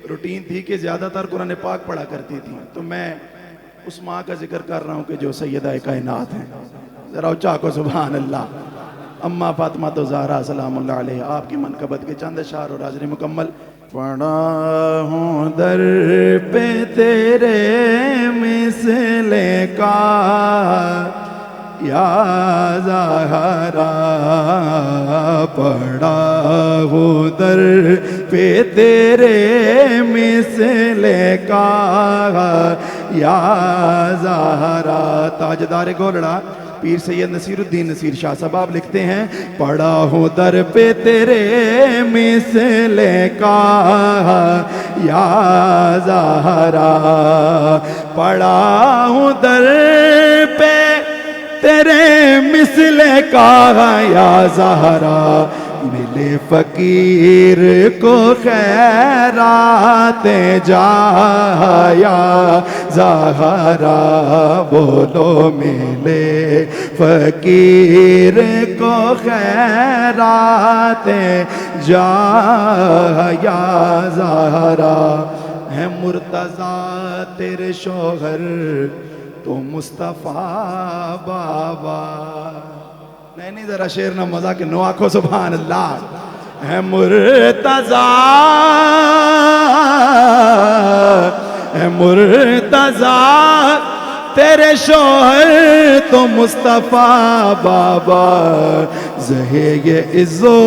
Routine تھی کہ زیادہ تر قرآن پاک پڑھا کرتی تھی، تو میں اس ماں کا ذکر کر رہا ہوں کہ جو سیدہ کائنات ہیں. ذرا اچھا کو سبحان اللہ. اماں فاطمہ تو زہرا سلام اللہ علیہ، آپ کی منقبت کے چند اشعار اور حاضری مکمل. پڑا ہوں در پہ تیرے مثل کا یا زہرا، پڑا ہوں در پہ تیرے مثل کا یا زہرا. تاجدار گولڑا پیر سید نصیر الدین نصیر شاہ صاحب آپ لکھتے ہیں پڑا ہوں در پہ تیرے مثل کا یا زہرا، پڑا ہوں در پہ تیرے مثل کا یا زہرا، ملے فقیر کو خیرات جا یا زہرا، بولو ملے فقیر کو خیرات جا یا زہرا. ہے مرتضیٰ تیرے شوہر تو مصطفیٰ بابا. نہیں ذرا شعر نہ مزہ کہ نو آنکھو سبحان اللہ. ہے مرتضیٰ تیرے شوہر تو مصطفیٰ بابا. زہے یہ عزو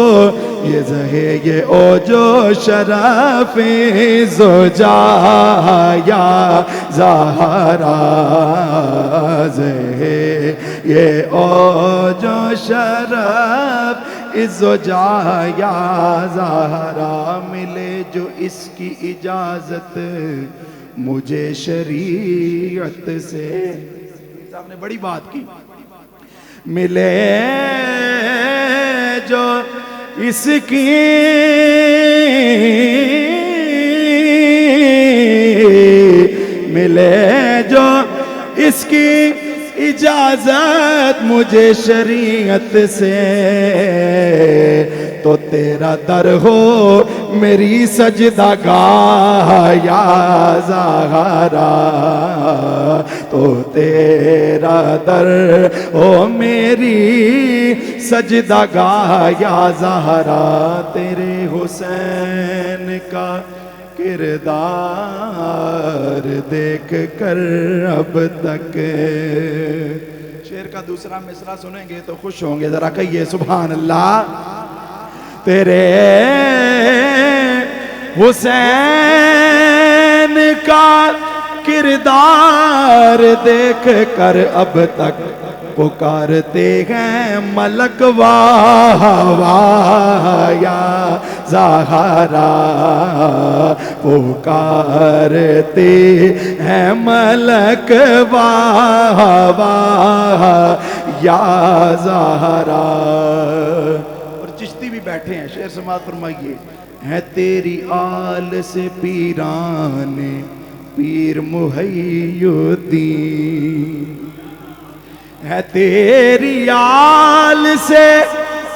یہ زہے یہ اوجو شرف زوجا یا زہرا، زہے یہ اوجو شرف زوجا یا زہرا، ملے جو اس کی اجازت مجھے شریعت سے. صاحب نے بڑی بات کی. ملے جو اس کی ملے جو اس کی اجازت مجھے شریعت سے، تو تیرا در ہو میری سجدہ گاہ یا زہرا، تو تیرا در ہو میری سجدہ گاہ یا زہرا. تیرے حسین کا کردار دیکھ کر اب تک. شعر کا دوسرا مصرع سنیں گے تو خوش ہوں گے، ذرا کہیے سبحان اللہ. تیرے حسین کا کردار دیکھ کر اب تک پکارتے ہیں ملک واہ واہ یا زہرا، پکارتے ہیں ملک واہ واہ یا زہرا. اور چشتی بھی بیٹھے ہیں، شعر سماعت فرمائیے. ہے تیری آل سے پیران پیر محی الدین، ہے تیری آل سے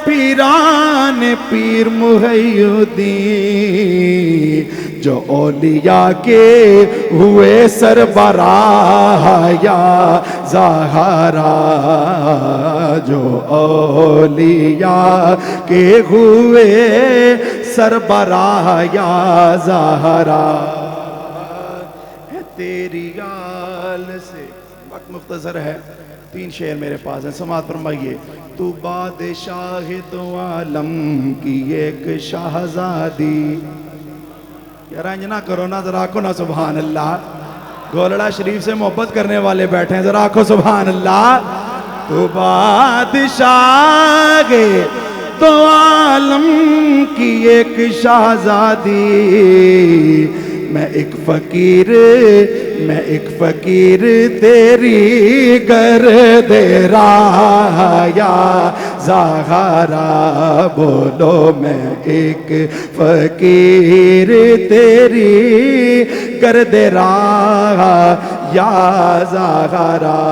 پیران پیر محی الدین، جو اولیاء کے ہوئے سربراہ یا زہرا، جو اولیاء کے ہوئے سربراہ یا زہرا. ہے تیری آل سے. وقت مختصر ہے، 3 شعر میرے پاس ہیں، سماعت فرمائیے. تو بادشاہ دو عالم کی ایک شہزادی. یار انج نہ کرو نا، ذرا آنکھو نا سبحان اللہ. گولڑا شریف سے محبت کرنے والے بیٹھے ہیں، ذرا آنکھو سبحان اللہ. تو بادشاہ دو عالم کی ایک شہزادی، میں ایک فقیر تیری گرد راہ یا زہرا، بولو میں ایک فقیر تیری گرد راہ یا زہرا.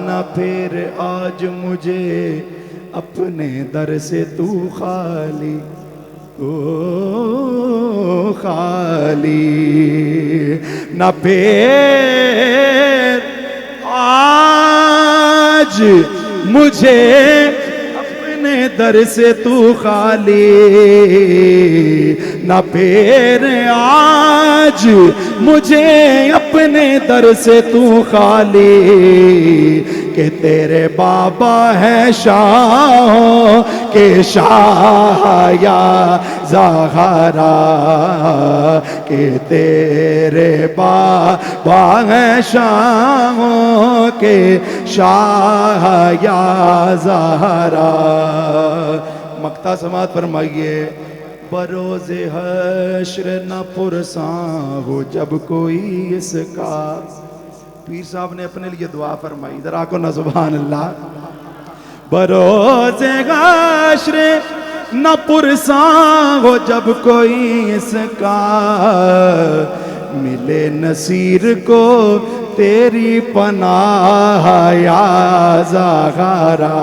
نہ پھر آج مجھے اپنے در سے تو خالی، کو خالی نہ پھر آج مجھے اپنے در سے تو خالی نہ پھر آج مجھے اپنے در سے تو خالی کہ تیرے بابا ہے شاہوں کے شاہ یا زہرا کہ تیرے بابا ہے شاہوں کے شاہ یا زہرا۔ مقطع سماعت فرمائیے۔ بروز حشر نہ پرساں ہو جب کوئی اس کا، پیر صاحب نے اپنے لیے دعا فرمائی، ذرا کو نا سبحان اللہ۔ بروز حشر نہ پرساں ہو جب کوئی اس کا، ملے نصیر کو تیری پناہ یا زہرا،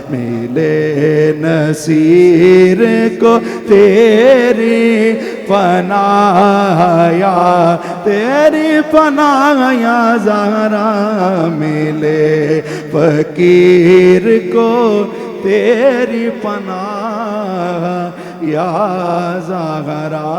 ملے نصیر کو تیری پناہ یا تیری پناہ یا زہرا، ملے فقیر کو تیری پناہ یا زہرا۔